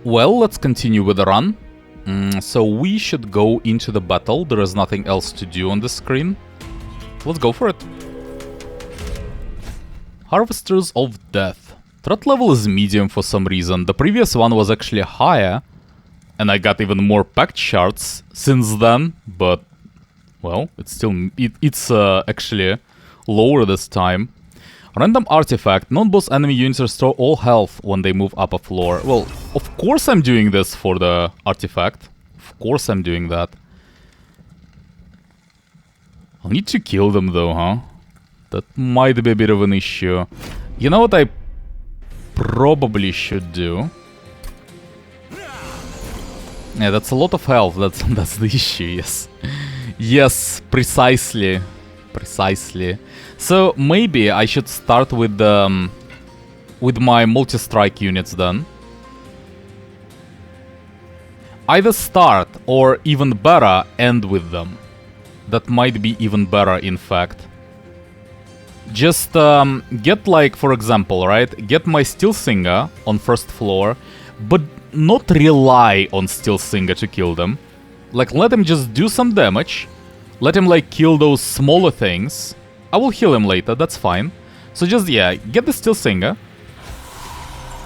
Well, let's continue with the run. So we should go into the battle. There is nothing else to do on the screen. Let's go for it. Harvesters of Death. Threat level is medium for some reason. The previous one was actually higher. And I got even more packed shards since then. But, well, it's still... It's actually lower this time. Random artifact. Non-boss enemy units restore all health when they move up a floor. Well, of course I'm doing this for the artifact. Of course I'm doing that. I'll need to kill them though, huh? That might be a bit of an issue. You know what I probably should do? Yeah, that's a lot of health. That's the issue, yes. Yes, precisely. Precisely. So maybe I should start with my multi-strike units then. Either start or even better end with them. That might be even better, in fact. Just get, like, for example, right? Get my Steel Singer on first floor, but not rely on Steel Singer to kill them. Like, let him just do some damage. Let him, like, kill those smaller things. I will heal him later, that's fine. So just, yeah, get the Steel Singer.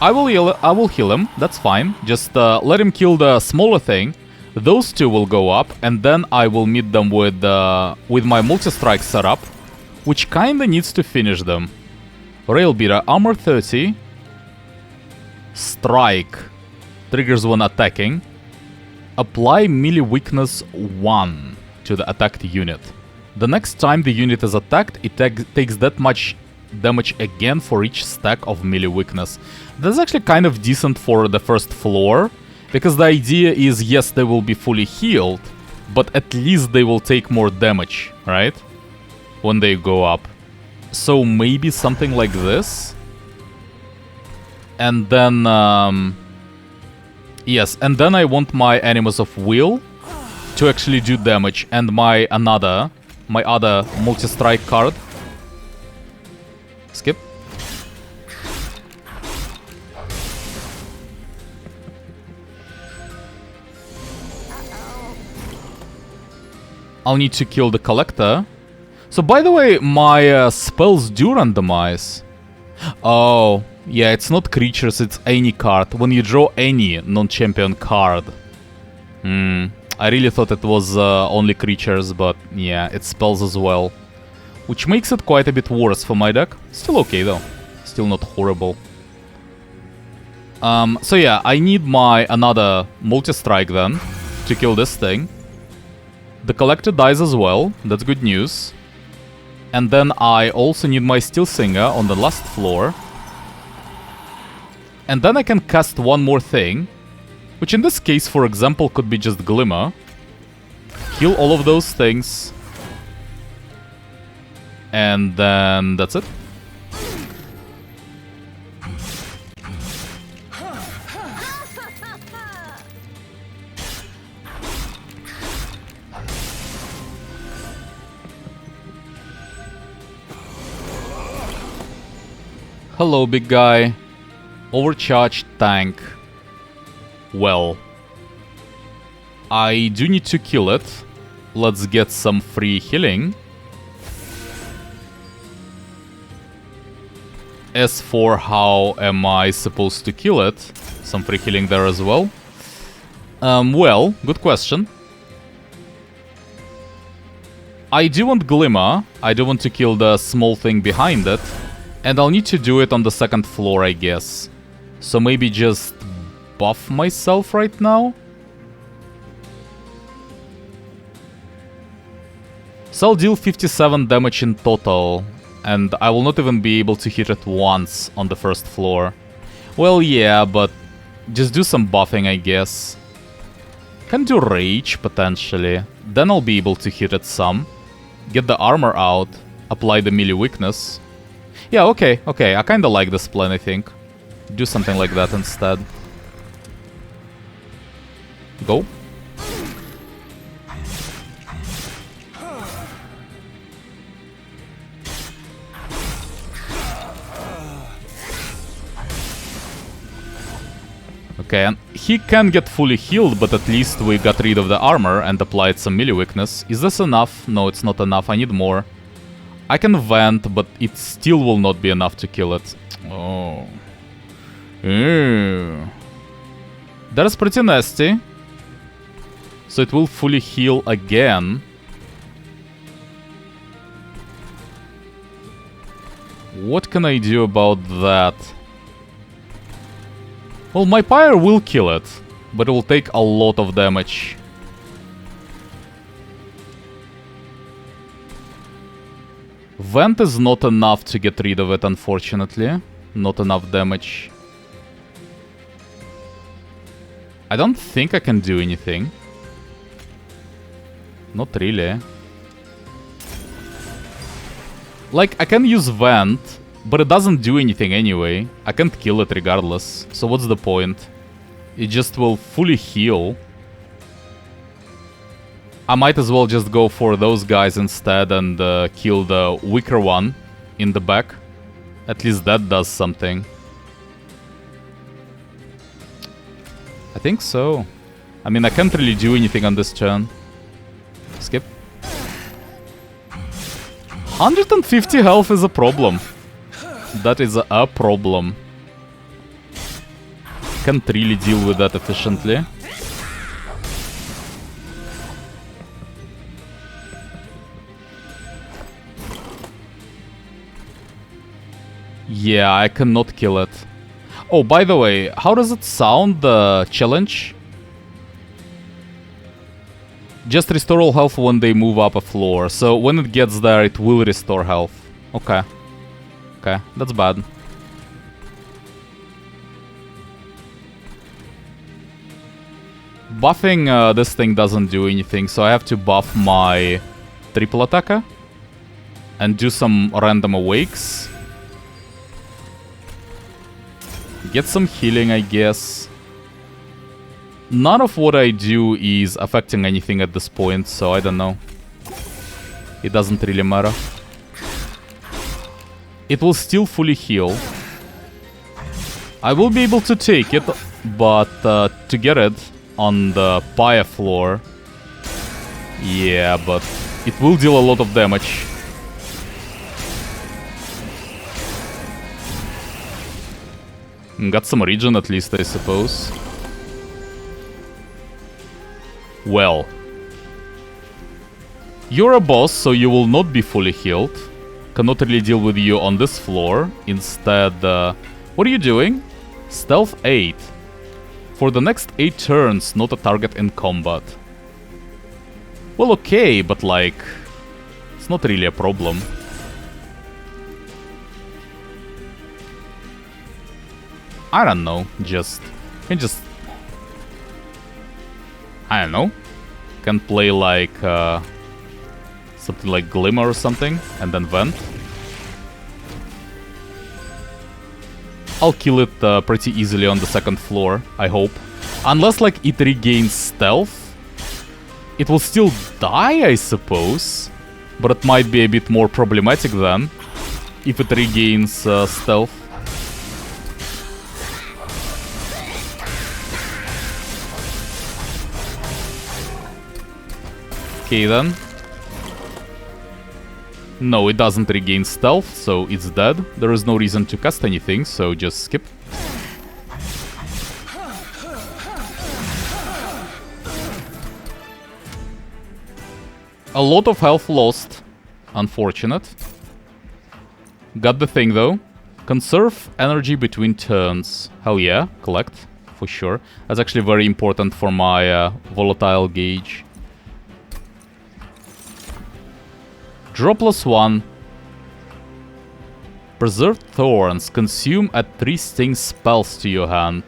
I will heal him, that's fine. Just let him kill the smaller thing. Those two will go up, and then I will meet them with my multi-strike setup, which kinda needs to finish them. Railbeater, armor 30. Strike. Triggers when attacking. Apply melee weakness 1 to the attacked unit. The next time the unit is attacked, it takes that much damage again for each stack of melee weakness. That's actually kind of decent for the first floor, because the idea is, yes, they will be fully healed, but at least they will take more damage, right? When they go up. So maybe something like this. And then, yes, and then I want my Animals of Will to actually do damage, and my other multi-strike card. Skip. I'll need to kill the Collector. So, by the way, my spells do randomize. Oh, yeah, it's not creatures, it's any card. When you draw any non-champion card. I really thought it was only creatures, but yeah, it spells as well. Which makes it quite a bit worse for my deck. Still okay, though. Still not horrible. So yeah, I need my another multi-strike then to kill this thing. The Collector dies as well, that's good news. And then I also need my Steel Singer on the last floor. And then I can cast one more thing, which in this case, for example, could be just Glimmer. Kill all of those things. And then that's it. Hello, big guy. Overcharged tank. Well, I do need to kill it. Let's get some free healing. As for how am I supposed to kill it, some free healing there as well. Well, good question. I do want Glimmer. I do want to kill the small thing behind it. And I'll need to do it on the second floor, I guess. So maybe just buff myself right now. So I'll deal 57 damage in total. And I will not even be able to hit it once on the first floor. Well, yeah, but just do some buffing, I guess. Can do Rage, potentially. Then I'll be able to hit it some. Get the armor out. Apply the melee weakness. Yeah, okay. I kinda like this plan, I think. Do something like that instead. Go. Okay, and he can get fully healed, but at least we got rid of the armor and applied some melee weakness. Is this enough? No, it's not enough. I need more. I can vent, but it still will not be enough to kill it. Oh. Ew. That is pretty nasty. So it will fully heal again. What can I do about that? Well, my pyre will kill it, but it will take a lot of damage. Vent is not enough to get rid of it, unfortunately. Not enough damage. I don't think I can do anything. Not really. Like, I can use Vent, but it doesn't do anything anyway. I can't kill it regardless. So what's the point? It just will fully heal. I might as well just go for those guys instead and kill the weaker one in the back. At least that does something. I think so. I mean, I can't really do anything on this turn. Skip. 150 health is a problem. That is a problem. Can't really deal with that efficiently. Yeah, I cannot kill it. Oh, by the way, how does it sound, the challenge? Just restore all health when they move up a floor. So when it gets there, it will restore health. Okay. Okay, that's bad. Buffing this thing doesn't do anything, so I have to buff my triple attacker. And do some random awakes. Get some healing, I guess. None of what I do is affecting anything at this point, so I don't know. It doesn't really matter. It will still fully heal. I will be able to take it, but to get it on the pyre floor... Yeah, but it will deal a lot of damage. Got some regen at least, I suppose. Well. You're a boss, so you will not be fully healed. Cannot really deal with you on this floor. Instead, what are you doing? Stealth 8. For the next 8 turns, not a target in combat. Well, okay, but like... It's not really a problem. I don't know, can just... I don't know. Can play like... something like Glimmer or something, and then Vent. I'll kill it pretty easily on the second floor, I hope. Unless like it regains stealth. It will still die, I suppose. But it might be a bit more problematic then. If it regains stealth. Okay then. No, it doesn't regain stealth, so it's dead. There is no reason to cast anything, so just skip. A lot of health lost. Unfortunate. Got the thing though. Conserve energy between turns. Hell yeah, collect. For sure. That's actually very important for my volatile gauge. Draw +1. Preserved Thorns. Consume add 3 sting spells to your hand.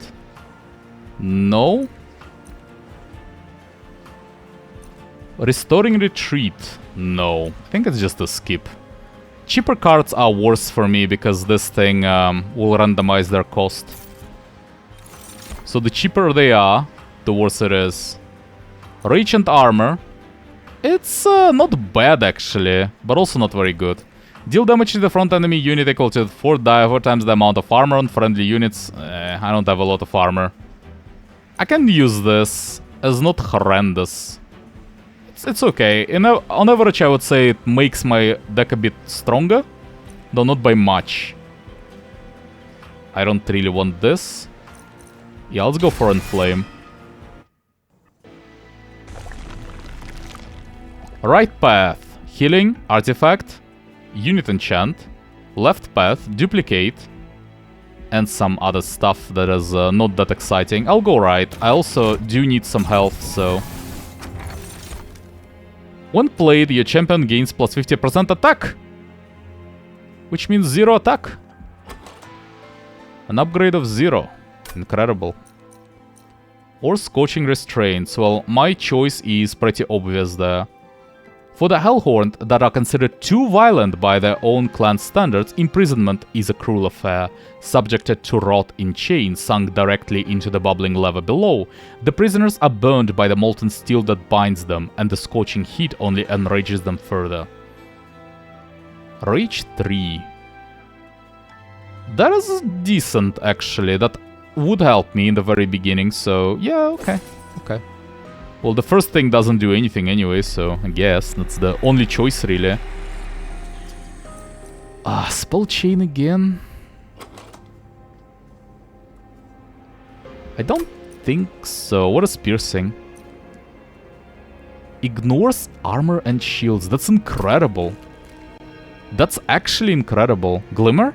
No. Restoring Retreat. No. I think it's just a skip. Cheaper cards are worse for me because this thing will randomize their cost. So the cheaper they are, the worse it is. Rage and Armor. It's not bad actually, but also not very good. Deal damage to the front enemy unit equal to 4 times the amount of armor on friendly units. I don't have a lot of armor. I can use this as not horrendous. It's okay. On average, I would say it makes my deck a bit stronger, though not by much. I don't really want this. Yeah, let's go for Enflame. Right path, healing, artifact, unit enchant. Left path, duplicate, and some other stuff that is not that exciting. I'll go right. I also do need some health, so... When played, your champion gains plus 50% attack, which means 0 attack. An upgrade of 0. Incredible. Or Scorching Restraints. Well, my choice is pretty obvious there. For the Hellhorned that are considered too violent by their own clan standards, imprisonment is a cruel affair. Subjected to rot in chains sunk directly into the bubbling lava below, the prisoners are burned by the molten steel that binds them, and the scorching heat only enrages them further. Rage 3. That is decent, actually. That would help me in the very beginning, so yeah, okay. Well, the first thing doesn't do anything anyway, so I guess that's the only choice, really. Spell Chain again? I don't think so. What is Piercing? Ignores armor and shields. That's incredible. That's actually incredible. Glimmer?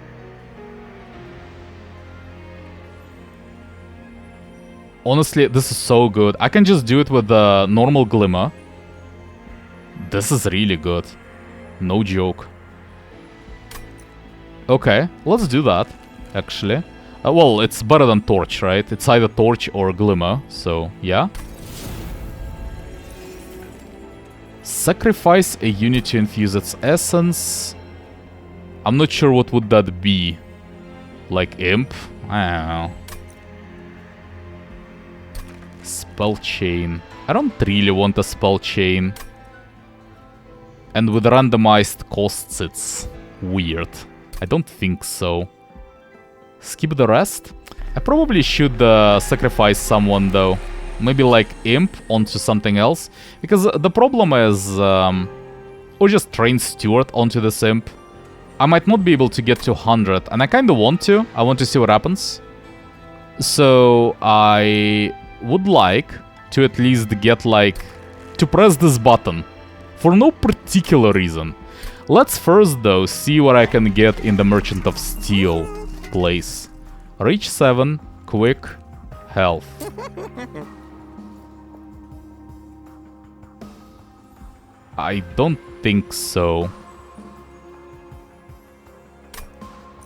Honestly, this is so good. I can just do it with the normal Glimmer. This is really good. No joke. Okay, let's do that, actually. Well, it's better than Torch, right? It's either Torch or Glimmer, so yeah. Sacrifice a unit to infuse its essence. I'm not sure what would that be. Like Imp? I don't know. Spell Chain. I don't really want a Spell Chain. And with randomized costs, it's weird. I don't think so. Skip the rest? I probably should sacrifice someone, though. Maybe like Imp onto something else. Because the problem is... or just train Steward onto this Imp. I might not be able to get to 100. And I kinda want to. I want to see what happens. So I... would like to at least get, like, to press this button for no particular reason. Let's first, though, see what I can get in the Merchant of Steel place. Reach 7, quick, health. I don't think so.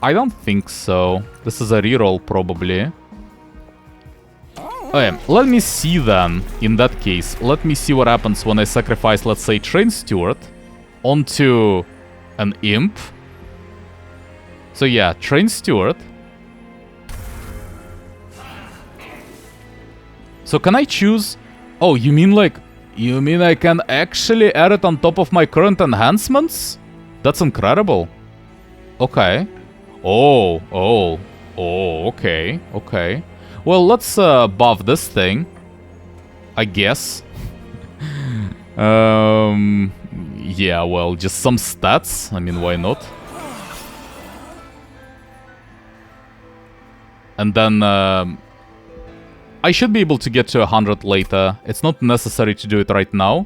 I don't think so. This is a reroll, probably. Okay, let me see then, in that case. Let me see what happens when I sacrifice, let's say, Train Steward onto an Imp. So yeah, Train Steward. So can I choose... Oh, you mean like... You mean I can actually add it on top of my current enhancements? That's incredible. Okay. Oh, okay. Well, let's buff this thing, I guess. Yeah, well, just some stats. I mean, why not? And then I should be able to get to 100 later. It's not necessary to do it right now.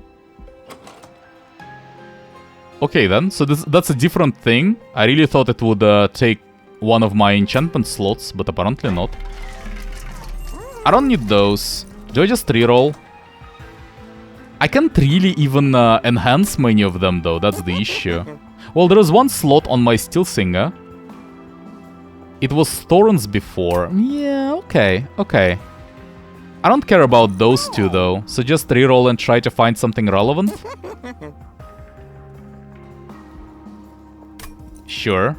Okay, then. So that's a different thing. I really thought it would take one of my enchantment slots, but apparently not. I don't need those. Do I just reroll? I can't really even enhance many of them, though. That's the issue. Well, there is one slot on my Steel Singer. It was Thorns before. Yeah, okay. I don't care about those two, though. So just reroll and try to find something relevant. Sure.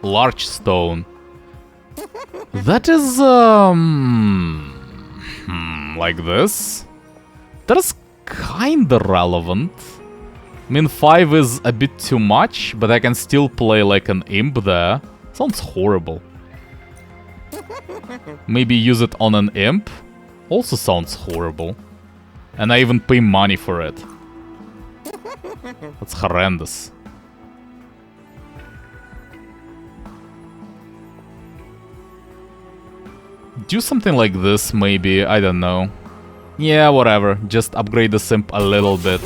Large Stone. That is, like this? That is kinda relevant. I mean, 5 is a bit too much, but I can still play like an Imp there. Sounds horrible. Maybe use it on an imp. Also sounds horrible. And I even pay money for it. That's horrendous. Do something like this, maybe. I don't know. Yeah, whatever. Just upgrade the simp a little bit.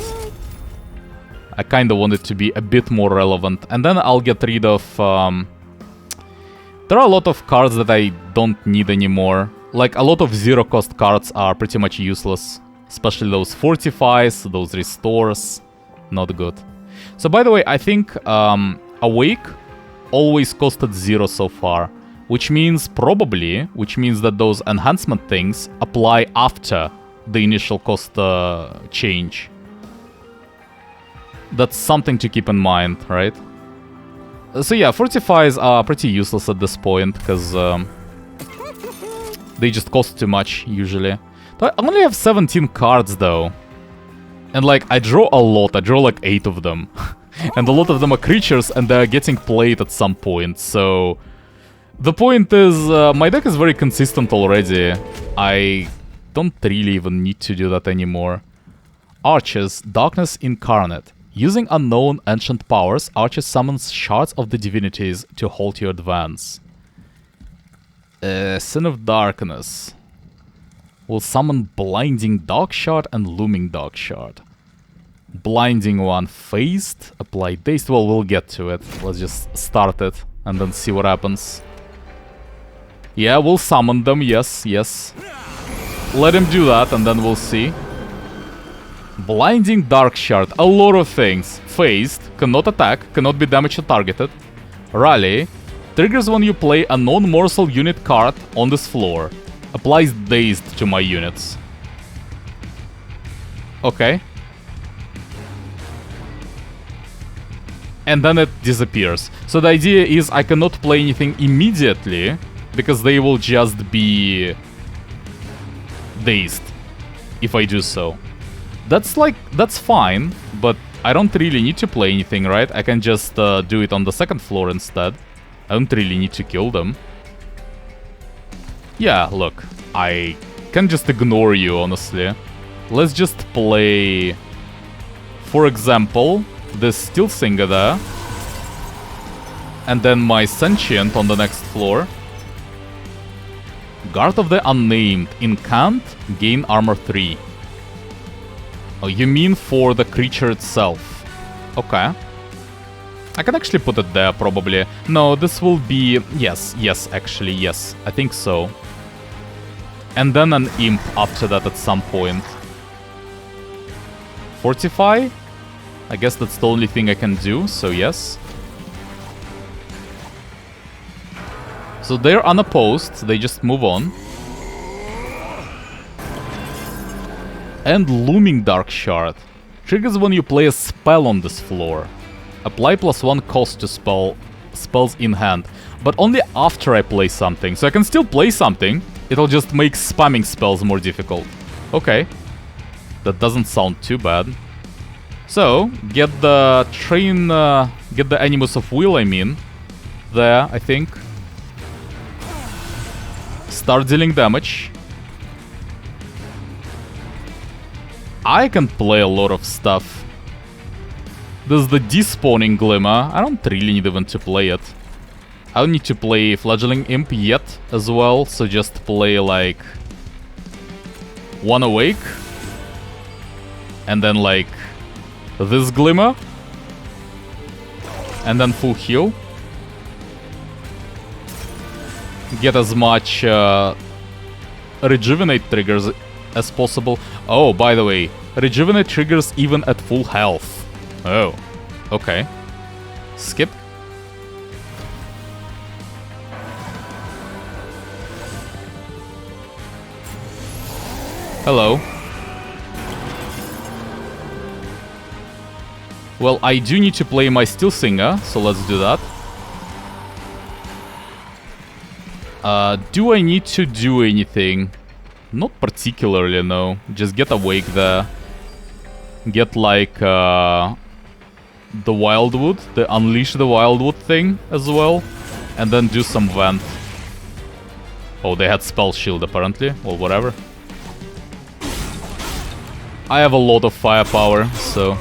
I kinda want it to be a bit more relevant. And then I'll get rid of... There are a lot of cards that I don't need anymore. Like, a lot of zero-cost cards are pretty much useless. Especially those fortifies, those restores. Not good. So, by the way, I think Awake always costed 0 so far. Which means that those enhancement things apply after the initial cost change. That's something to keep in mind, right? So yeah, fortifies are pretty useless at this point, because they just cost too much, usually. I only have 17 cards, though. And like, I draw a lot, I draw like 8 of them. And a lot of them are creatures, and they're getting played at some point, so... The point is, my deck is very consistent already. I don't really even need to do that anymore. Arches, Darkness Incarnate. Using unknown ancient powers, Arches summons shards of the divinities to halt your advance. Sin of Darkness. Will summon Blinding Dark Shard and Looming Dark Shard. Blinding one phased, apply Dazed. Well, we'll get to it. Let's just start it and then see what happens. Yeah, we'll summon them, yes, yes. Let him do that, and then we'll see. Blinding Dark Shard, a lot of things. Phased, cannot attack, cannot be damaged or targeted. Rally, triggers when you play a non-morsel unit card on this floor. Applies Dazed to my units. Okay. And then it disappears. So the idea is I cannot play anything immediately, because they will just be dazed if I do so. That's fine, but I don't really need to play anything, right? I can just do it on the second floor instead. I don't really need to kill them. Yeah, look, I can just ignore you, honestly. Let's just play, for example, this Steel Singer there. And then my Sentient on the next floor. Guard of the Unnamed. Incant, gain armor 3. Oh, you mean for the creature itself. Okay. I can actually put it there, probably. No, this will be... Yes, actually, yes. I think so. And then an Imp after that at some point. Fortify? I guess that's the only thing I can do, so yes. So they're unopposed, they just move on. And Looming Dark Shard. Triggers when you play a spell on this floor. Apply +1 cost to spells in hand. But only after I play something. So I can still play something. It'll just make spamming spells more difficult. Okay. That doesn't sound too bad. So, get the get the Animus of Will, I mean. There, I think. Start dealing damage. I can play a lot of stuff. There's the Despawning Glimmer. I don't really need even to play it. I don't need to play Fledgling Imp yet as well, so just play like... One Awake. And then like... This Glimmer. And then full heal. Get as much Rejuvenate triggers as possible. Oh, by the way, Rejuvenate triggers even at full health. Oh, okay. Skip. Hello. Well, I do need to play my Steel Singer, so let's do that. Do I need to do anything? Not particularly, no. Just get Awake there. Get like the Wildwood, the Unleash the Wildwood thing as well. And then do some Vent. Oh, they had spell shield apparently, or whatever. I have a lot of firepower, so...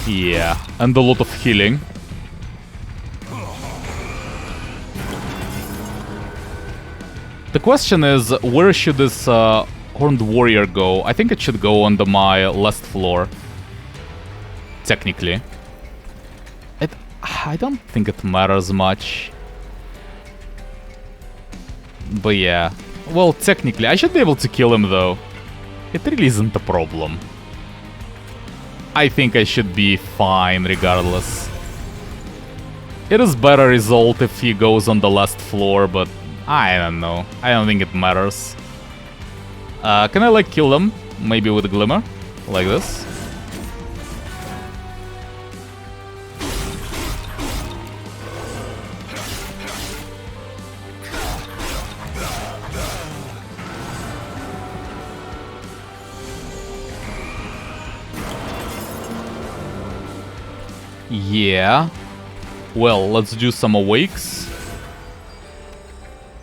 yeah, and a lot of healing. The question is, where should this Horned Warrior go? I think it should go on my last floor. Technically. I don't think it matters much. But yeah. Well, technically, I should be able to kill him though. It really isn't a problem. I think I should be fine regardless. It is better result if he goes on the last floor, but I don't know. I don't think it matters. Can I like kill them? Maybe with a glimmer? Like this? Yeah. Well, let's do some awakes.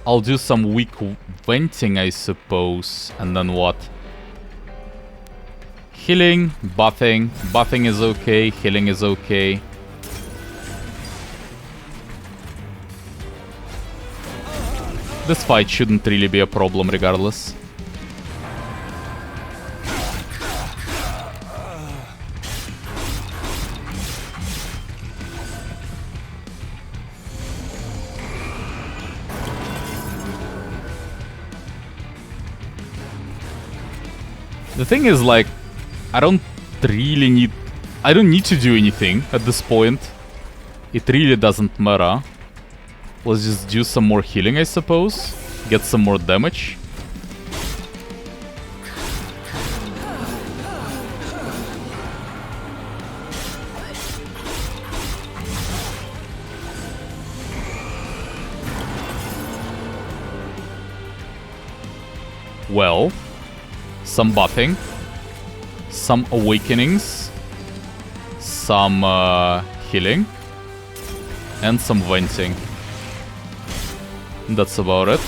I'll do some weak venting, I suppose. And then what? Healing, buffing. Buffing is okay, healing is okay. This fight shouldn't really be a problem regardless. The thing is, like, I don't need to do anything at this point. It really doesn't matter. Let's just do some more healing, I suppose. Get some more damage. Well, some buffing, some awakenings, some healing, and some venting. That's about it.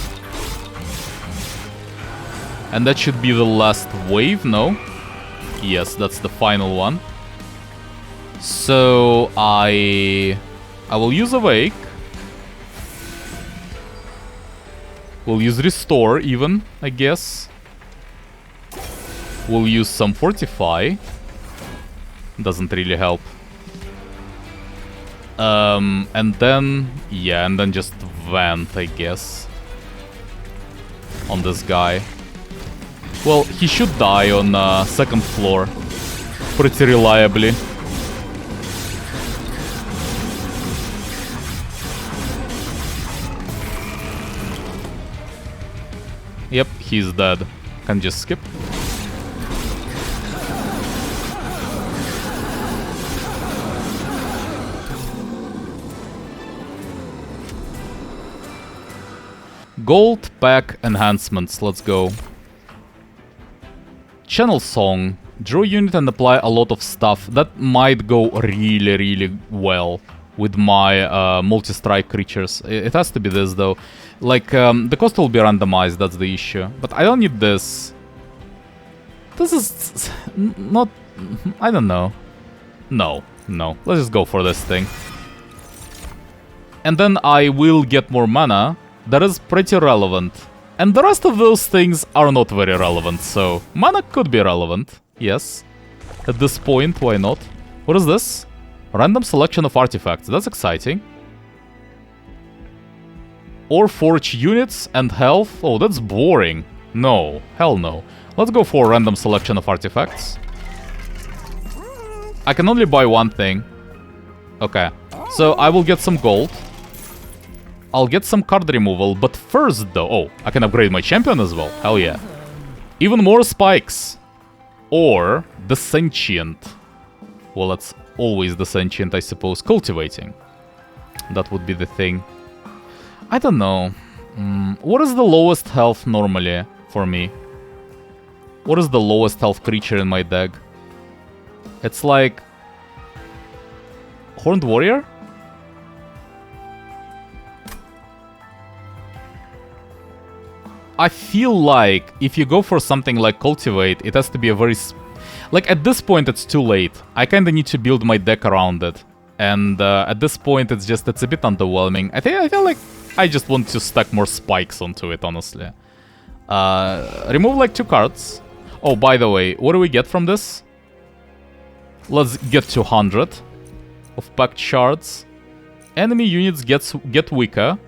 And that should be the last wave, no? Yes, that's the final one. So I will use Awake. We'll use Restore even, I guess. We'll use some Fortify. Doesn't really help. And then... yeah, and then just Vent, I guess. On this guy. Well, he should die on second floor. Pretty reliably. Yep, he's dead. Can just skip. Gold pack enhancements, let's go. Channel Song. Draw unit and apply a lot of stuff. That might go really, really well with my multi-strike creatures. It has to be this though. Like, the cost will be randomized, that's the issue. But I don't need this. This is not... I don't know. No. Let's just go for this thing. And then I will get more mana. That is pretty relevant. And the rest of those things are not very relevant, so... mana could be relevant, yes. At this point, why not? What is this? Random selection of artifacts, that's exciting. Or forge units and health? Oh, that's boring. No, hell no. Let's go for random selection of artifacts. I can only buy one thing. Okay, so I will get some gold. I'll get some card removal, but first though... oh, I can upgrade my champion as well. Hell yeah. Even more spikes. Or the sentient. Well, that's always the sentient, I suppose. Cultivating. That would be the thing. I don't know. What is the lowest health normally for me? What is the lowest health creature in my deck? It's like... Horned Warrior? I feel like if you go for something like Cultivate, it has to be a very... Like, at this point, it's too late. I kinda need to build my deck around it. And at this point, it's a bit underwhelming. I feel like I just want to stack more spikes onto it, honestly. Remove, like, 2 cards. Oh, by the way, what do we get from this? Let's get 200 of packed shards. Enemy units get weaker.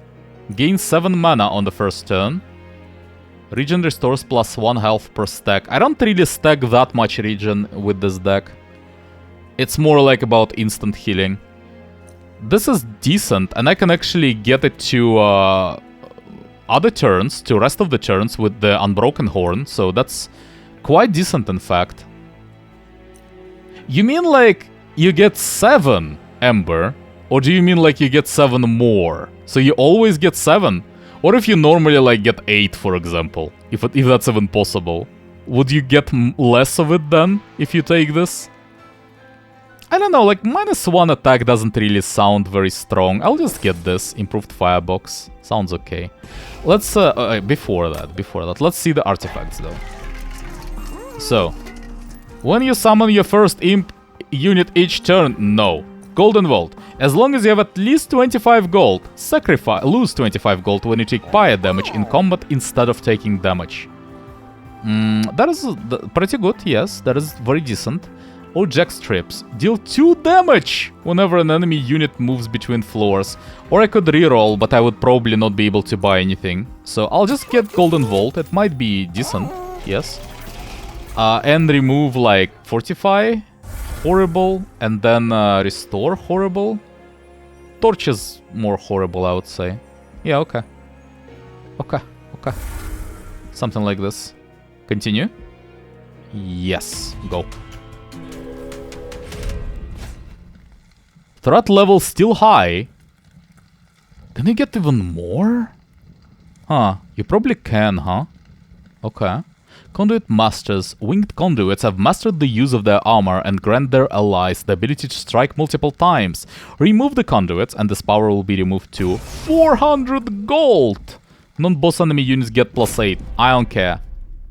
Gain 7 mana on the first turn. Regen restores +1 health per stack. I don't really stack that much regen with this deck. It's more like about instant healing. This is decent, and I can actually get it to other turns, to rest of the turns with the Unbroken Horn, so that's quite decent in fact. You mean like you get 7 Ember? Or do you mean like you get 7 more? So you always get 7? Or if you normally like get 8, for example, if that's even possible, would you get less of it then if you take this? I don't know, like -1 attack doesn't really sound very strong. I'll just get this improved firebox. Sounds okay. Let's before that, let's see the artifacts though. So, when you summon your first imp unit each turn, no. Golden Vault. As long as you have at least 25 gold, lose 25 gold when you take fire damage in combat instead of taking damage. That is pretty good, yes, that is very decent. Jack Strips. Deal 2 damage whenever an enemy unit moves between floors. Or I could reroll, but I would probably not be able to buy anything. So I'll just get Golden Vault, it might be decent, yes. And remove like Fortify, horrible, and then restore, horrible. Torch is more horrible, I would say. Yeah, okay. Okay. Something like this. Continue. Yes, go. Threat level still high. Can you get even more? Huh, you probably can, huh? Okay. Conduit Masters. Winged Conduits have mastered the use of their armor and grant their allies the ability to strike multiple times. Remove the conduits and this power will be removed to 400 gold! Non-boss enemy units get +8. I don't care.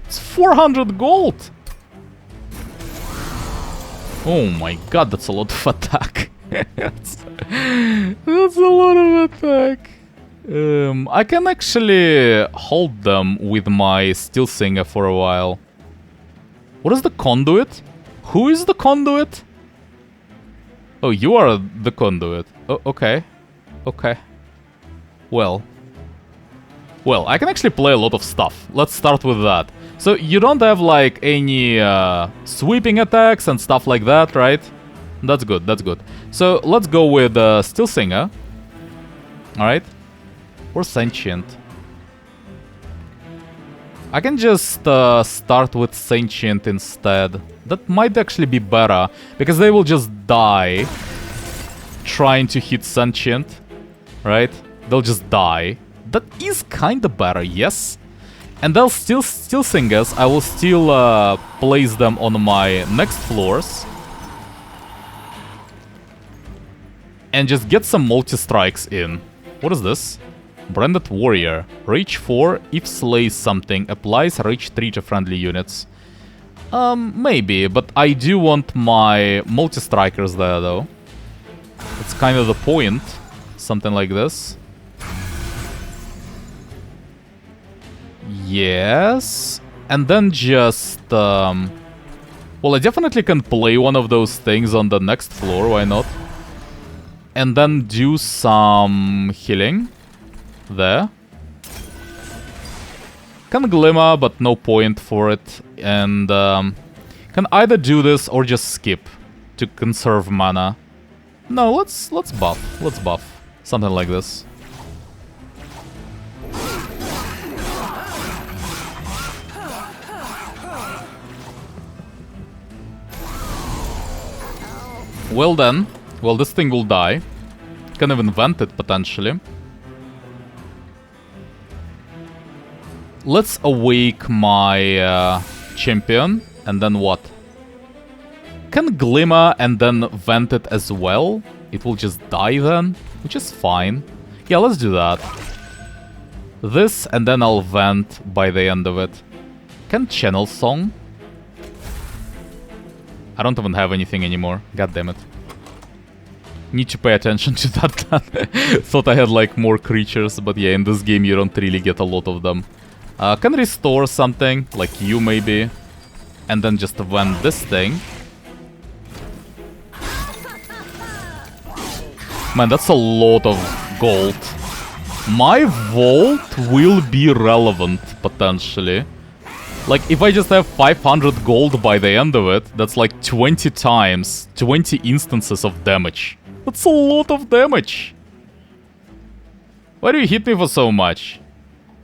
It's 400 gold! Oh my god, that's a lot of attack. that's a lot of attack. I can actually hold them with my Steel Singer for a while. What is the conduit? Who is the conduit? Oh, you are the conduit. Oh, okay. Okay. Well, I can actually play a lot of stuff. Let's start with that. So, you don't have, like, any sweeping attacks and stuff like that, right? That's good, that's good. So, let's go with Steel Singer. Alright. Or Sentient. I can just start with Sentient instead. That might actually be better, because they will just die trying to hit Sentient, right? They'll just die. That is kinda better, yes. And they'll still Steel Singers. I will still place them on my next floors. And just get some multi-strikes in. What is this? Branded Warrior. Rage 4, if slays something, applies Rage 3 to friendly units. Maybe, but I do want my multi-strikers there, though. It's kind of the point. Something like this. Yes. And then just... well, I definitely can play one of those things on the next floor, why not? And then do some healing. There. Can glimmer, but no point for it. And can either do this or just skip to conserve mana. No, let's buff. Let's buff. Something like this. Well then. Well, this thing will die. Can even vent it potentially. Let's awake my champion, and then what? Can glimmer and then vent it as well? It will just die then, which is fine. Yeah, let's do that. this, and then I'll vent by the end of it. Can channel song? I don't even have anything anymore. God damn it. Need to pay attention to that. Thought I had like more creatures, but yeah, in this game you don't really get a lot of them. Can restore something, like you maybe. And then just vent this thing. Man, that's a lot of gold. My vault will be relevant, potentially. Like, if I just have 500 gold by the end of it, that's like 20 times, 20 instances of damage. That's a lot of damage. Why do you hit me for so much?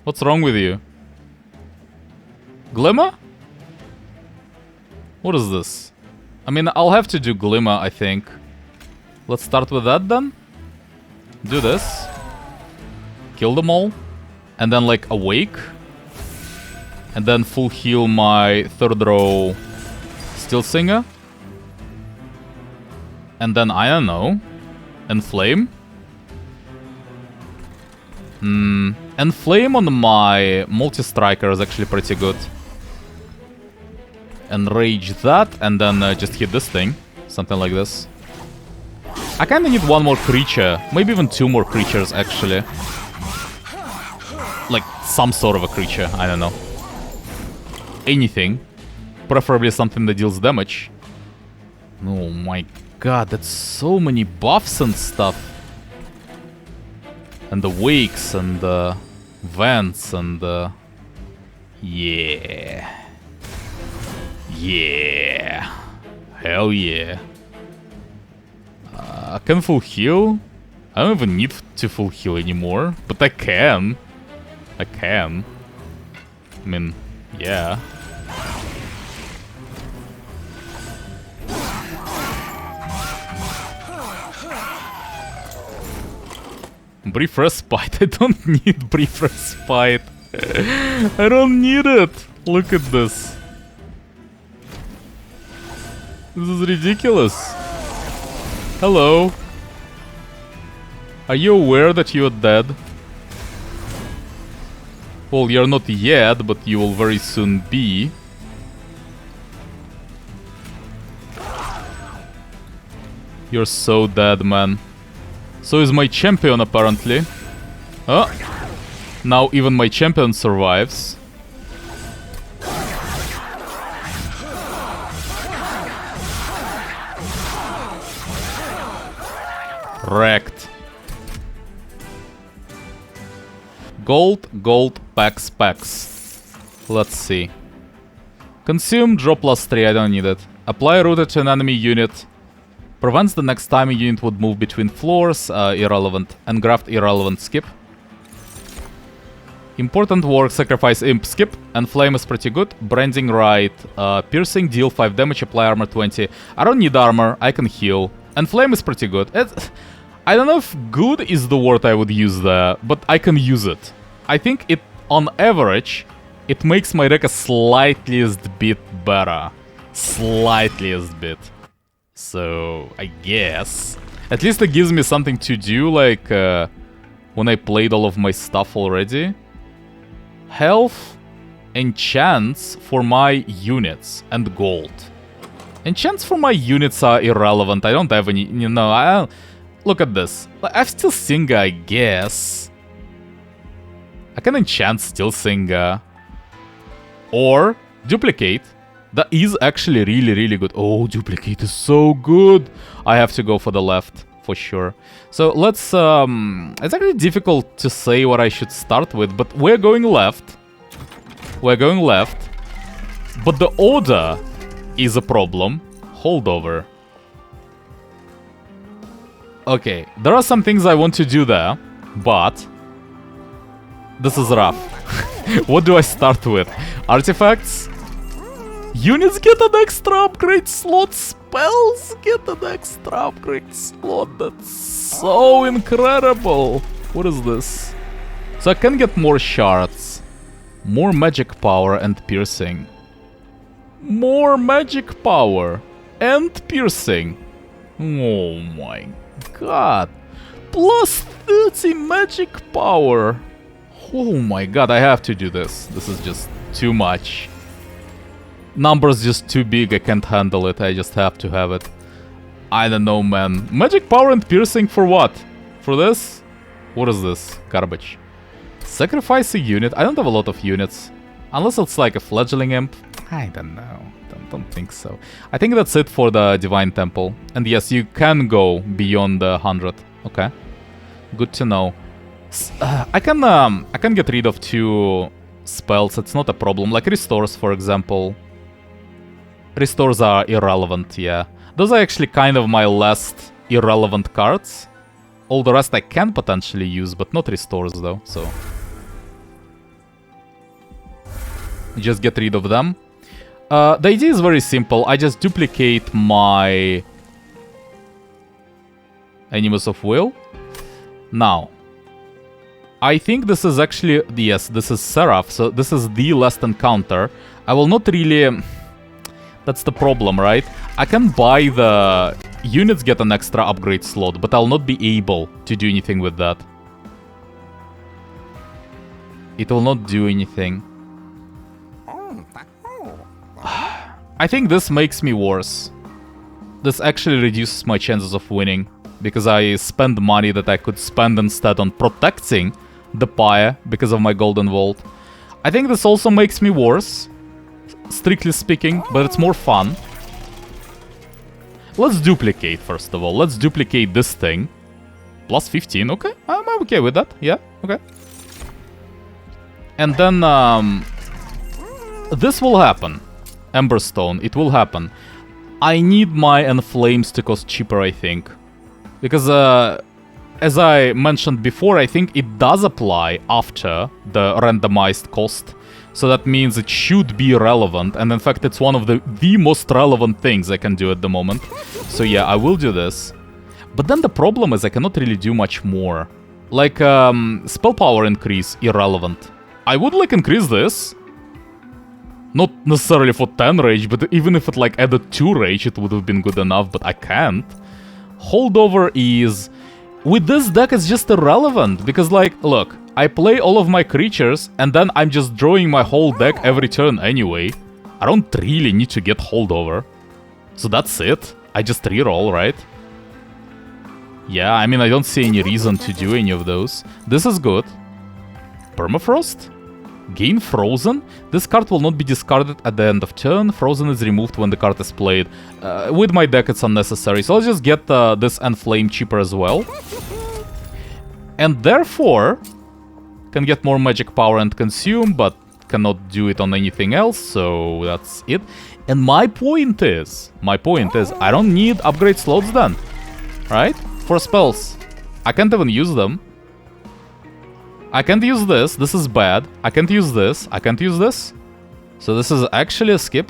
What's wrong with you? Glimmer? What is this? I mean, I'll have to do Glimmer, I think. Let's start with that then. Do this. Kill them all. And then, like, Awake. And then full heal my third row Steel Singer. And then, I don't know. Enflame. Enflame on my multi-striker is actually pretty good. Enrage that, and then just hit this thing. Something like this. I kinda need one more creature. Maybe even two more creatures, actually. Like, some sort of a creature, I don't know. Anything. Preferably something that deals damage. Oh my god, that's so many buffs and stuff. And the wakes and the vents and the... Yeah. Yeah. Hell yeah. I can full heal. I don't even need to full heal anymore, but I can. I can. I mean, yeah. Brief Respite. I don't need Brief Respite. I don't need it. Look at this. This is ridiculous. Hello. Are you aware that you're dead? Well, you're not yet, but you will very soon be. You're so dead, man. So is my champion, apparently. Oh. Now even my champion survives. Wrecked. Gold, gold, packs, packs. Let's see. Consume, drop +3, I don't need it. Apply rooted to an enemy unit. Prevents the next time a unit would move between floors, irrelevant. Engraft, irrelevant, skip. Important work, sacrifice, imp, skip. And flame is pretty good. Branding right, piercing, deal 5 damage, apply armor 20. I don't need armor, I can heal. And flame is pretty good. I don't know if good is the word I would use there, but I can use it. I think it, on average, it makes my deck a slightest bit better. Slightest bit. So, I guess. At least it gives me something to do, like, when I played all of my stuff already. Health, enchants for my units, and gold. Enchants for my units are irrelevant. I don't have any, you know, I don't... Look at this. I've Steel Singer, I guess. I can enchant Steel Singer. Or duplicate. That is actually really, really good. Oh, duplicate is so good. I have to go for the left, for sure. So let's... it's actually difficult to say what I should start with, but we're going left. We're going left. But the order is a problem. Holdover. Okay, there are some things I want to do there, but... This is rough. What do I start with? Artifacts? Units get an extra upgrade slot. Spells get an extra upgrade slot. That's so incredible. What is this? So I can get more shards. More magic power and piercing. More magic power and piercing. Oh my god. Plus 30 magic power. Oh my god, I have to do this. This is just too much. Numbers just too big, I can't handle it. I just have to have it. I don't know, man. Magic power and piercing for what? For this? What is this? Garbage. Sacrifice a unit. I don't have a lot of units. Unless it's like a fledgling imp. I don't know. Don't think so. I think that's it for the Divine Temple. And yes, you can go beyond the 100. Okay. Good to know. I can get rid of 2 spells. It's not a problem. Like Restores, for example. Restores are irrelevant, yeah. Those are actually kind of my last irrelevant cards. All the rest I can potentially use, but not Restores though, so... Just get rid of them. The idea is very simple. I just duplicate my... Animus of Will. Now. I think this is actually... Yes, this is Seraph, so this is the last encounter. I will not really... That's the problem, right? I can buy the... Units get an extra upgrade slot, but I'll not be able to do anything with that. It will not do anything. I think this makes me worse. This actually reduces my chances of winning, because I spend money that I could spend instead on protecting the pyre because of my golden vault. I think this also makes me worse, strictly speaking, but it's more fun. Let's duplicate, first of all. Let's duplicate this thing. Plus 15, okay. I'm okay with that. Yeah, okay. And then, this will happen. Emberstone, it will happen. I need my Enflames to cost cheaper, I think. Because, as I mentioned before, I think it does apply after the randomized cost. So that means it should be relevant, and in fact it's one of the most relevant things I can do at the moment. So yeah, I will do this. But then the problem is I cannot really do much more. Like, spell power increase, irrelevant. I would like increase this. Not necessarily for 10 rage, but even if it like added 2 rage, it would have been good enough, but I can't. Holdover is... With this deck, it's just irrelevant, because like, look, I play all of my creatures, and then I'm just drawing my whole deck every turn anyway. I don't really need to get Holdover. So that's it. I just reroll, right? Yeah, I mean, I don't see any reason to do any of those. This is good. Permafrost? Gain Frozen? This card will not be discarded at the end of turn. Frozen is removed when the card is played. With my deck, it's unnecessary. So I'll just get this Enflame cheaper as well. And therefore, can get more magic power and consume, but cannot do it on anything else. So that's it. And my point is, I don't need upgrade slots then. Right? For spells. I can't even use them. I can't use this. This is bad. I can't use this. I can't use this. So this is actually a skip.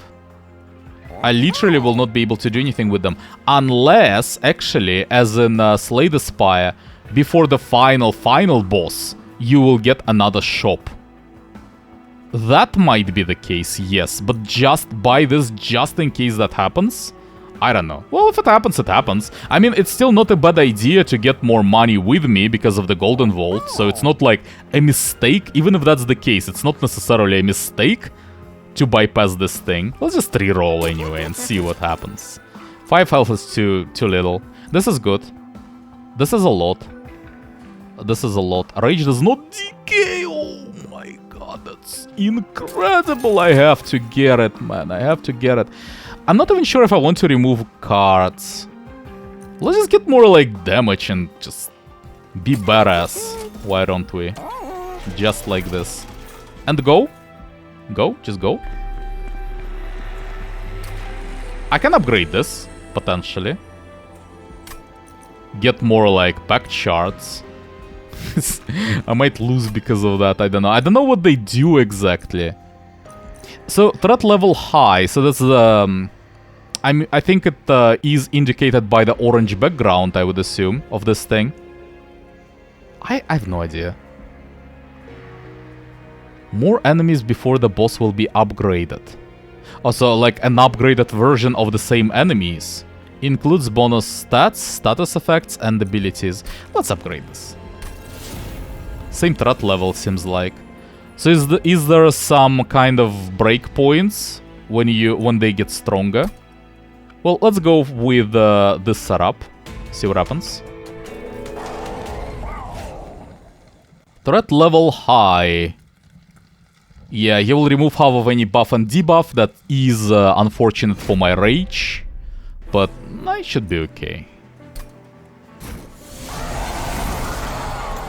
I literally will not be able to do anything with them. Unless, actually, as in Slay the Spire, before the final boss, you will get another shop. That might be the case, yes. But just buy this just in case that happens? I don't know. Well, if it happens, it happens. I mean, it's still not a bad idea to get more money with me because of the Golden Vault, so it's not like a mistake. Even if that's the case, it's not necessarily a mistake to bypass this thing. Let's just reroll anyway and see what happens. 5 health is too little. This is good. This is a lot. This is a lot. Rage does not decay. Oh my god, that's incredible. I have to get it, man. I have to get it. I'm not even sure if I want to remove cards. Let's just get more like damage and just be badass. Why don't we? Just like this. And go. Go. Just go. I can upgrade this, potentially. Get more like back charts. I might lose because of that. I don't know. I don't know what they do exactly. So, threat level high, so that's I think it is indicated by the orange background, I would assume, of this thing. I have no idea. More enemies before the boss will be upgraded. Also, like an upgraded version of the same enemies. Includes bonus stats, status effects, and abilities. Let's upgrade this. Same threat level, seems like. So is there some kind of breakpoints when they get stronger? Well, let's go with this setup. See what happens. Threat level high. Yeah, he will remove half of any buff and debuff. That is unfortunate for my rage, but I should be okay.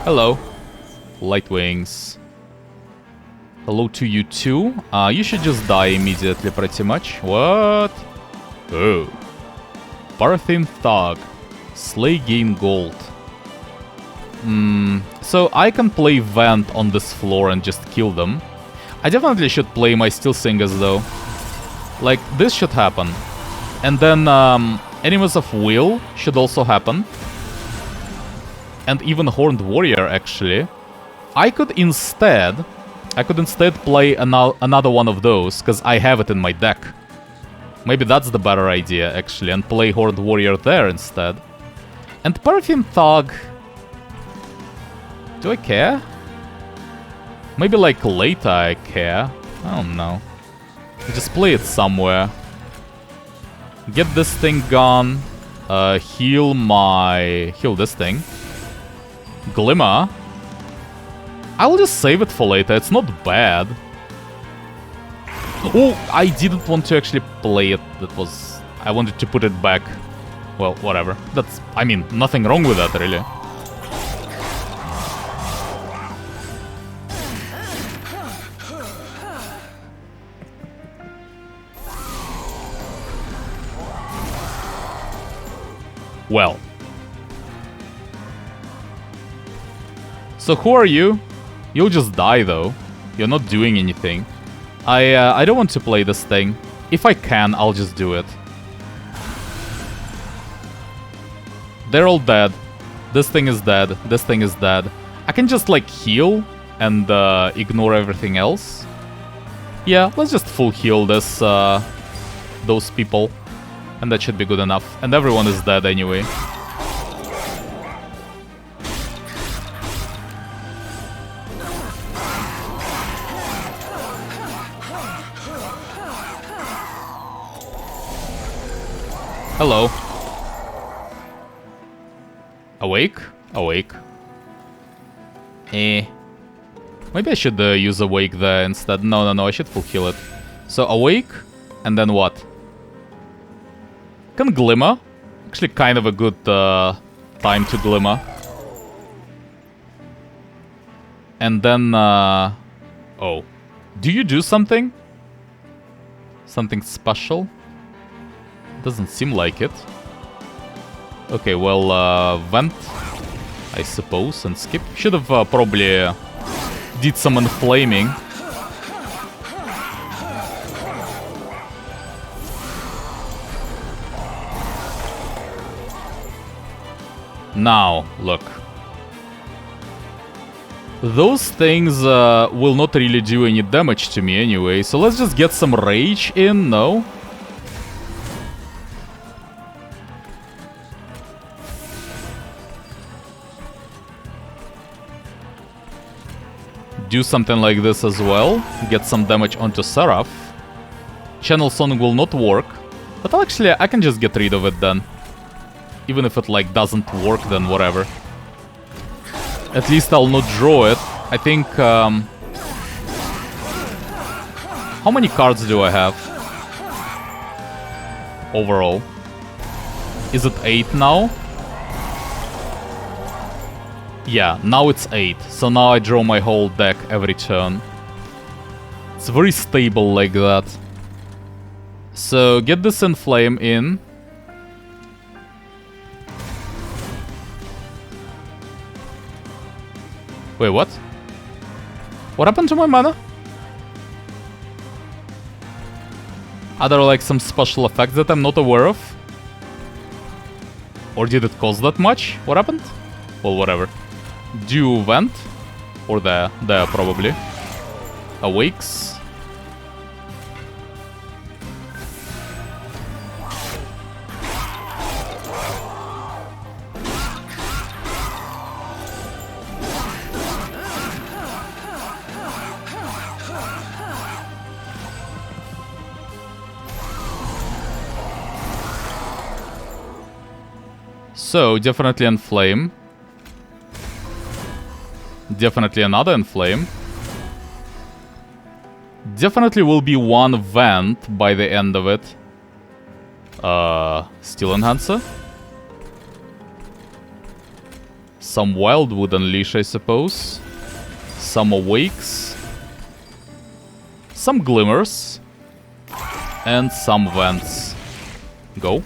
Hello. Light wings. Hello to you too. You should just die immediately, pretty much. What? Oh. Paraffin Thug. Slay gain gold. So I can play Vent on this floor and just kill them. I definitely should play my Steel Singers though. Like, this should happen. And then Enemies of Will should also happen. And even Horned Warrior, actually. I could instead play another one of those, because I have it in my deck. Maybe that's the better idea, actually, and play Horned Warrior there instead. And Paraffin Thug... Do I care? Maybe like later I care. I don't know. Just play it somewhere. Get this thing gone. Heal this thing. Glimmer. I'll just save it for later. It's not bad. Oh, I didn't want to actually play it. I wanted to put it back. Well, whatever. I mean, nothing wrong with that, really. Well. So who are you? You'll just die though. You're not doing anything. I don't want to play this thing. If I can, I'll just do it. They're all dead. This thing is dead. This thing is dead. I can just like heal and ignore everything else. Yeah, let's just full heal those people. And that should be good enough. And everyone is dead anyway. Hello. Awake? Awake. Maybe I should use Awake there instead. No, I should full heal it. So Awake, and then what? Can Glimmer. Actually kind of a good time to Glimmer. And then... oh. Do you do something? Something special? Doesn't seem like it. Okay, well, Vent, I suppose, and skip. Should have probably did some inflaming. Now, look. Those things will not really do any damage to me anyway, so let's just get some rage in, no? Do something like this as well. Get some damage onto Seraph. Channel Sonic will not work. But actually, I can just get rid of it then. Even if it, like, doesn't work, then whatever. At least I'll not draw it. I think, how many cards do I have? Overall. Is it 8 now? Yeah, now it's 8. So now I draw my whole deck every turn. It's very stable like that. So get this Inflame in. Wait, what? What happened to my mana? Are there like some special effects that I'm not aware of? Or did it cost that much? What happened? Well, whatever. Do Vent? Or there probably. Awakes. So, definitely Enflame. Definitely another Enflame. Definitely will be one Vent by the end of it. Steel Enhancer. Some Wildwood Unleash, I suppose. Some Awakes. Some Glimmers. And some Vents. Go.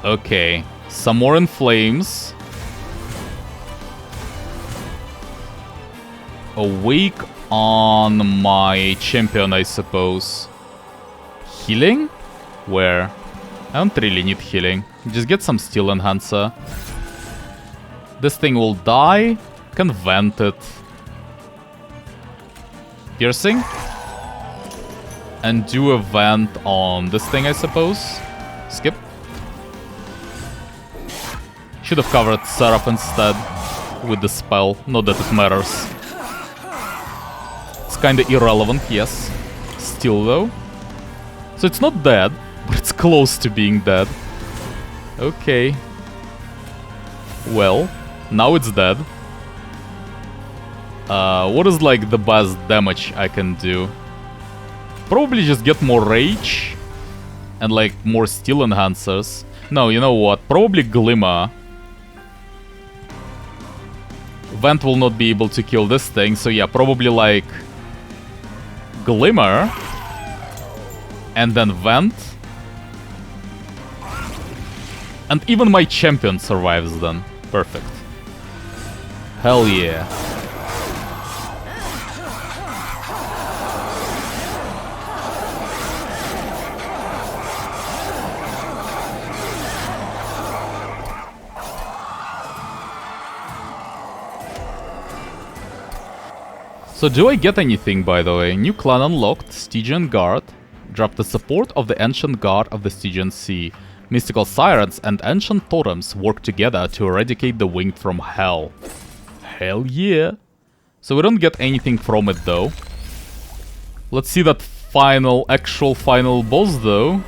Okay, some more in flames. Awake on my champion, I suppose. Healing? Where? I don't really need healing. Just get some steel enhancer. This thing will die. Can vent it. Piercing? And do a vent on this thing, I suppose. Skip. Should have covered Seraph instead with the spell. Not that it matters. It's kinda irrelevant, yes. Still though. So it's not dead, but it's close to being dead. Okay. Well, now it's dead. What is like the best damage I can do? Probably just get more rage and like more steel enhancers. No, you know what? Probably Glimmer. Vent will not be able to kill this thing, so yeah, probably like Glimmer and then Vent. And even my champion survives then. Perfect. Hell yeah. So do I get anything, by the way? New clan unlocked, Stygian Guard. Drop the support of the Ancient Guard of the Stygian Sea. Mystical Sirens and Ancient Totems work together to eradicate the Winged from Hell. Hell yeah! So we don't get anything from it though. Let's see that actual final boss though.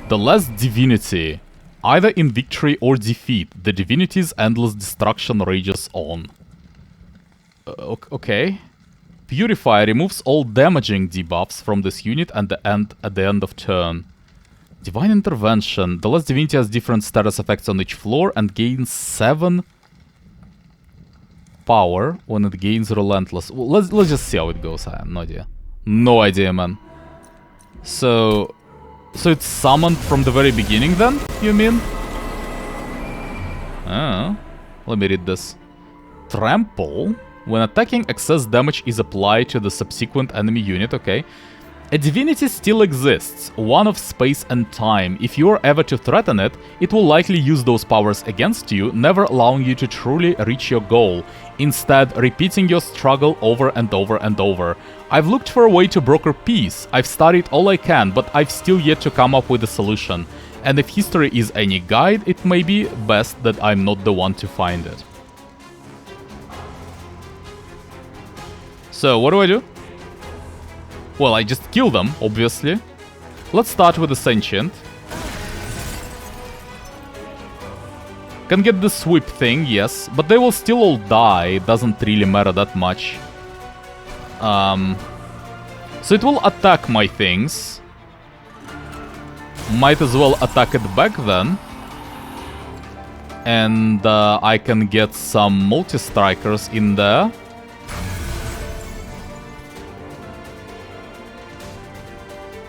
The last Divinity. Either in victory or defeat, the Divinity's endless destruction rages on. Okay. Purify removes all damaging debuffs from this unit at the end of turn. Divine Intervention. The last Divinity has different status effects on each floor and gains 7 power when it gains Relentless. Well, let's just see how it goes. I have no idea. No idea, man. So it's summoned from the very beginning then, you mean? Oh. Let me read this. Trample. When attacking, excess damage is applied to the subsequent enemy unit, okay. A divinity still exists, one of space and time. If you are ever to threaten it, it will likely use those powers against you, never allowing you to truly reach your goal, instead repeating your struggle over and over and over. I've looked for a way to broker peace, I've studied all I can, but I've still yet to come up with a solution. And if history is any guide, it may be best that I'm not the one to find it. So, what do I do? Well, I just kill them, obviously. Let's start with the Sentient. Can get the sweep thing, yes, but they will still all die, it doesn't really matter that much. So it will attack my things. Might as well attack it back then. And I can get some multi-strikers in there.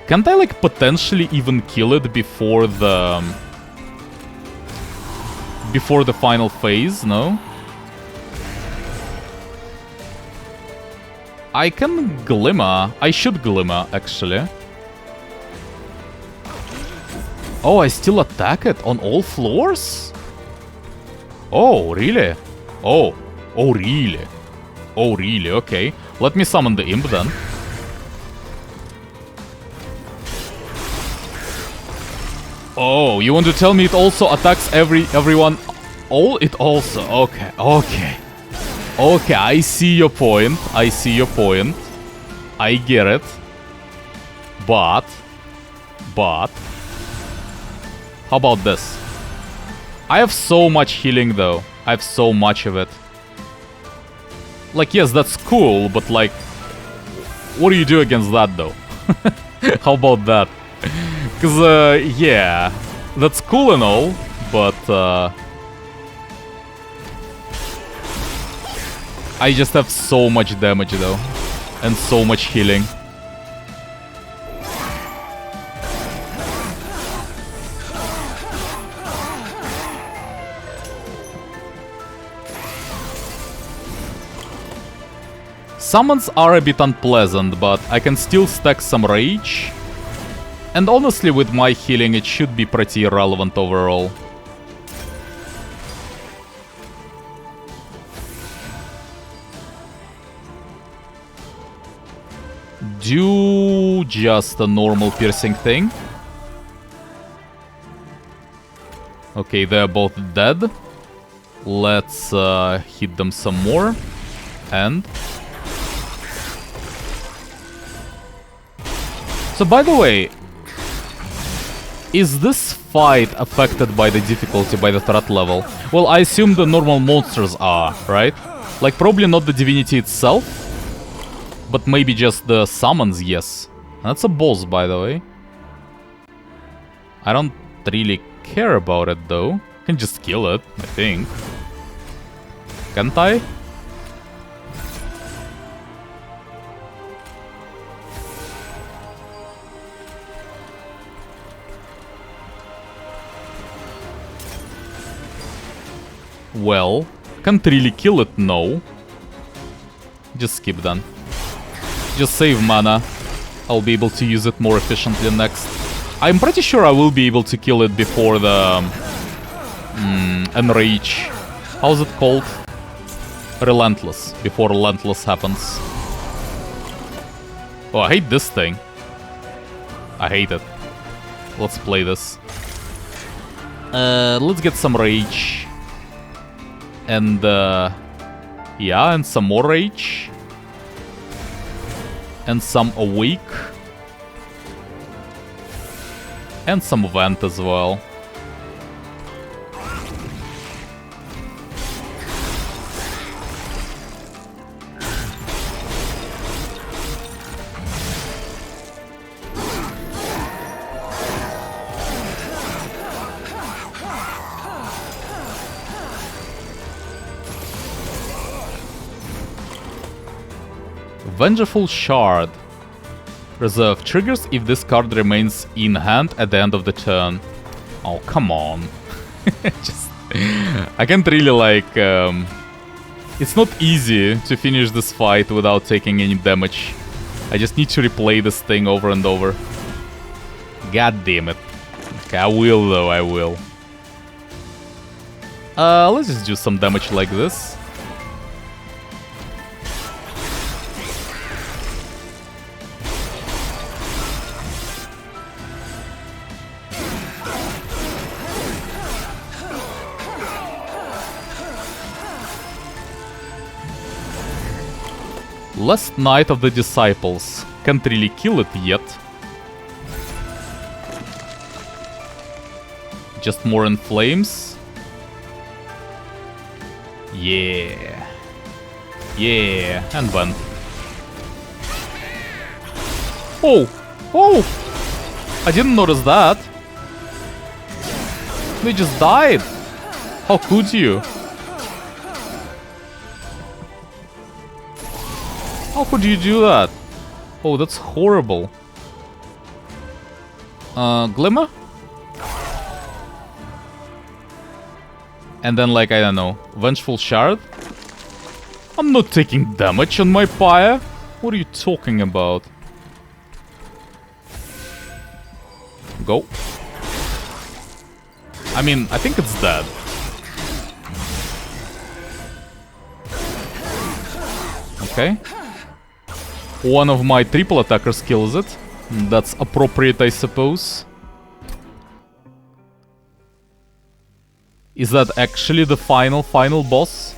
Can't I, like, potentially even kill it before the final phase? No? I can Glimmer. I should Glimmer, actually. Oh, I still attack it on all floors? Oh, really? Oh. Oh, really? Oh, really? Okay. Let me summon the Imp, then. Oh, you want to tell me it also attacks everyone? Oh, it also... Okay, okay. Okay, I see your point. I see your point. I get it. But... How about this? I have so much healing, though. I have so much of it. Like, yes, that's cool, but like... What do you do against that, though? How about that? Because, yeah... That's cool and all, but, I just have so much damage, though. And so much healing. Summons are a bit unpleasant, but I can still stack some rage. And honestly, with my healing, it should be pretty irrelevant overall. Do just a normal piercing thing. Okay, they're both dead. Let's hit them some more. And... So, by the way, is this fight affected by the difficulty, by the threat level? Well, I assume the normal monsters are, right? Like, probably not the Divinity itself, but maybe just the summons, yes. That's a boss, by the way. I don't really care about it, though. I can just kill it, I think. Can't I? Well, can't really kill it, no. Just skip then. Just save mana. I'll be able to use it more efficiently next. I'm pretty sure I will be able to kill it before the... Enrage. How's it called? Relentless. Before Relentless happens. Oh, I hate this thing. I hate it. Let's play this. Let's get some rage. And, yeah, and some more rage. And some awake. And some vent as well. Vengeful Shard. Reserve triggers if this card remains in hand at the end of the turn. Oh, come on. Just... I can't really like... It's not easy to finish this fight without taking any damage. I just need to replay this thing over and over. God damn it. Okay, I will though, I will. Let's just do some damage like this. Last Night of the Disciples. Can't really kill it yet. Just more in flames. Yeah. Yeah. And vent. Oh! Oh! I didn't notice that. They just died. How could you? How could you do that? Oh, that's horrible. Glimmer? And then, like, I don't know, Vengeful Shard? I'm not taking damage on my pyre. What are you talking about? Go. I mean, I think it's dead. Okay. One of my triple attackers kills it. That's appropriate, I suppose. Is that actually the final boss?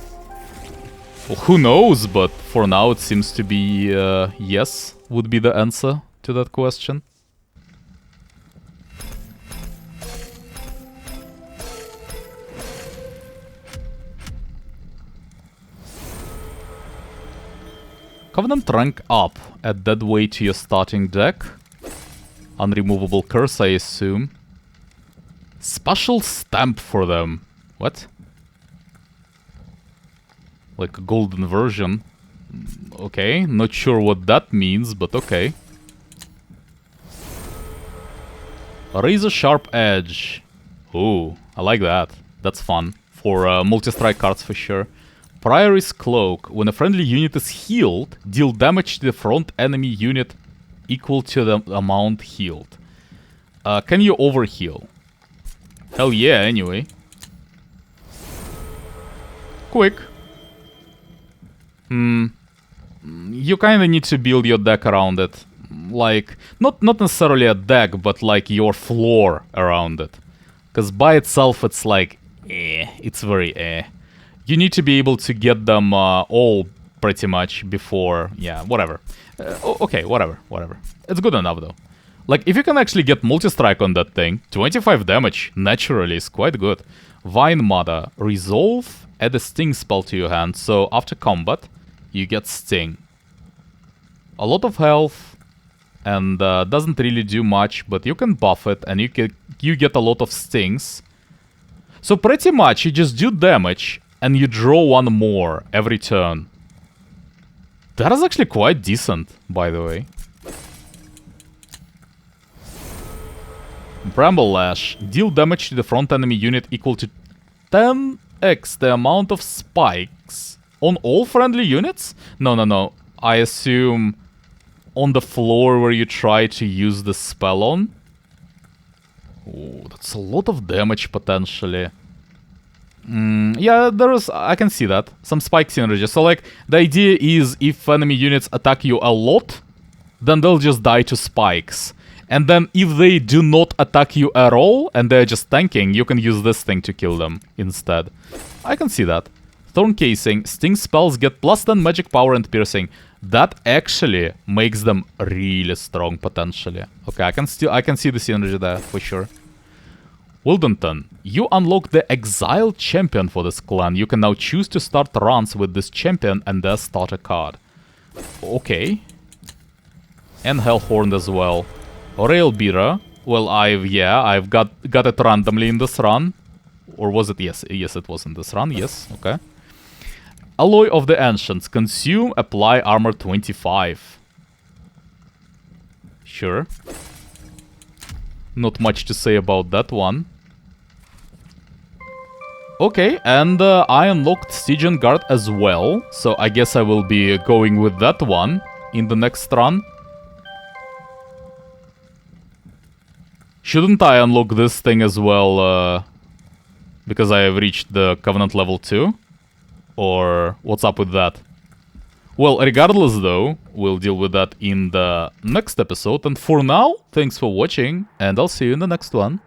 Well, who knows, but for now it seems to be yes, would be the answer to that question. Covenant rank up. Add that weight to your starting deck. Unremovable curse, I assume. Special stamp for them. What? Like a golden version. Okay, not sure what that means, but okay. Razor sharp edge. Ooh, I like that. That's fun. For multi-strike cards for sure. Priory's Cloak. When a friendly unit is healed, deal damage to the front enemy unit equal to the amount healed. Can you overheal? Hell yeah, anyway. Quick. You kinda need to build your deck around it. Like, not necessarily a deck, but like your floor around it. Because by itself it's like, it's very You need to be able to get them all pretty much before, yeah, whatever. Okay, whatever. It's good enough though. Like, if you can actually get multi-strike on that thing, 25 damage naturally is quite good. Vine Mother, resolve, add a sting spell to your hand, so after combat, you get sting. A lot of health, and doesn't really do much, but you can buff it, and you get a lot of stings. So pretty much, you just do damage, and you draw one more every turn. That is actually quite decent, by the way. Bramble Lash. Deal damage to the front enemy unit equal to 10x the amount of spikes. On all friendly units? No. I assume on the floor where you try to use the spell on. Oh, that's a lot of damage potentially. Yeah, I can see that. Some spike synergy. So like, the idea is if enemy units attack you a lot, then they'll just die to spikes. And then if they do not attack you at all, and they're just tanking, you can use this thing to kill them instead. I can see that. Thorn Casing. Sting spells get plus 10 magic power and piercing. That actually makes them really strong potentially. Okay, I can see the synergy there for sure. Wildenton. You unlock the Exiled Champion for this clan. You can now choose to start runs with this champion and their starter card. Okay. And Hellhorn as well. Railbeater. Well, I've got it randomly in this run. Or was it? Yes, it was in this run. Yes, okay. Alloy of the Ancients. Consume, apply armor 25. Sure. Not much to say about that one. Okay, and I unlocked Stygian Guard as well. So I guess I will be going with that one in the next run. Shouldn't I unlock this thing as well, because I have reached the Covenant level 2? Or what's up with that? Well, regardless though, we'll deal with that in the next episode. And for now, thanks for watching, and I'll see you in the next one.